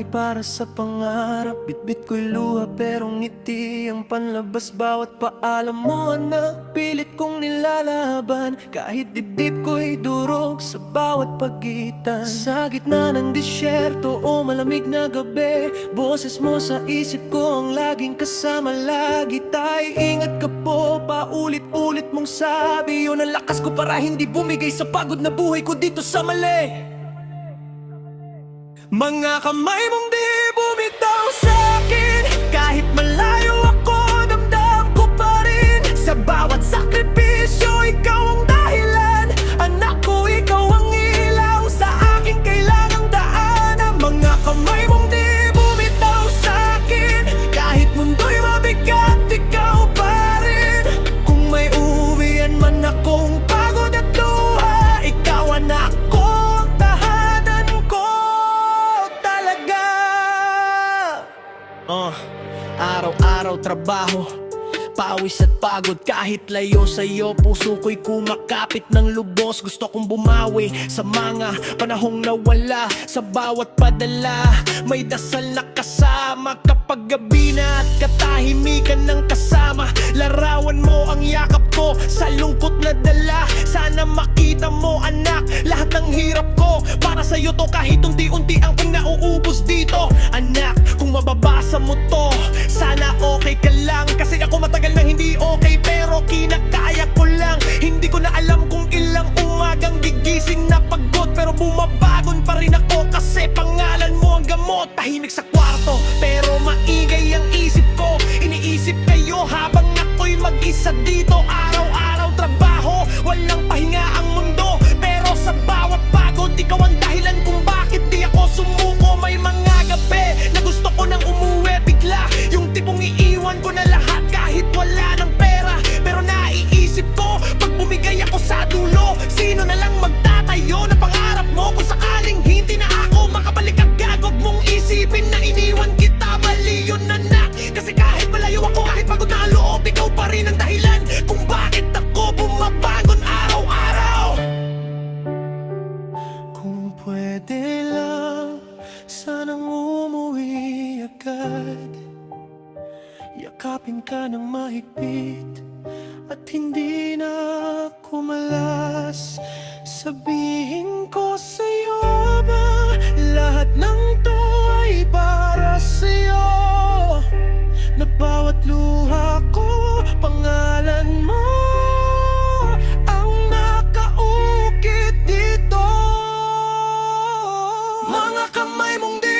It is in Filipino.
ay para sa pangarap. Bitbit ko'y luha pero ngiti ang panlabas. Bawat paalam mo anak, pilit kong nilalaban. Kahit dibdib ko'y durog sa bawat pagitan. Sa gitna ng disyerto o malamig na gabi, boses mo sa isip ko ang laging kasama lagi. Tay, ingat ka po, paulit-ulit mong sabi. Yun ang lakas ko para hindi bumigay sa pagod na buhay ko dito sa mali. Mga kamay mong di bumitaw sa'kin, kahit malayo ako, damdam ko pa rin. Sa bawat sakripisyo, ikaw ang dahilan. Anak ko, ikaw ang ilaw sa aking kailangang daanan. Mga kamay mong di bumitaw sa'kin, kahit mundo'y mabigat, ikaw pa rin. Kung may uuwian man akong pagod at luha, ikaw anak ko. Araw-araw trabaho, pawis at pagod. Kahit layo sa'yo, puso ko'y kumakapit ng lubos. Gusto kong bumawi sa mga panahong nawala. Sa bawat padala, may dasal na kasama. Kapag gabi na at katahimikan ng kasama, larawan mo ang yakap ko sa lungkot na dala. Sana makita mo anak, lahat ng hirap ko para sa'yo to. Kahit unti-unti ang nauubos dito. Anak, kung mababasa mo to, sana okay ka lang. Kasi ako matagal na hindi okay, pero kinakaya ko lang. Hindi ko na alam kung ilang umagang gigising na pagod, pero bumabagon pa rin ako kasi pangalan mo ang gamot. Tahimik sa kwarto, pero maingay ang isip ko. Iniisip kayo habang ako'y mag-isa dito. Araw-araw trabaho, walang pahinga ang mundo, pero sa bawat pagod, ikaw ang dahilan kung bakit di ako sumuko. May mga gabi na gusto ko nang umuwi bigla, yung tipong iiwan ko na lahat kahit wala ng pera. Pero naiisip ko, pag bumigay ako sa dulo, sino na lang magtatayo na pangarap mo? Kung sakaling hindi na ako makabalik agad, huwag mong isipin na iniwan kita. Mali yun anak, kasi kahit malayo ako, kahit pagod na ang loob, ikaw pa rin ang dahilan kung bakit ako bumabangon araw-araw. Kung pwede lang, sanang umuwi agad. Yakapin ka ng mahigpit at hindi na ako malas. Sabihin ko sa'yo ba, lahat ng to ay para sa'yo. Na bawat luha ko, pangalan mo ang nakaukit dito. Mga kamay mong di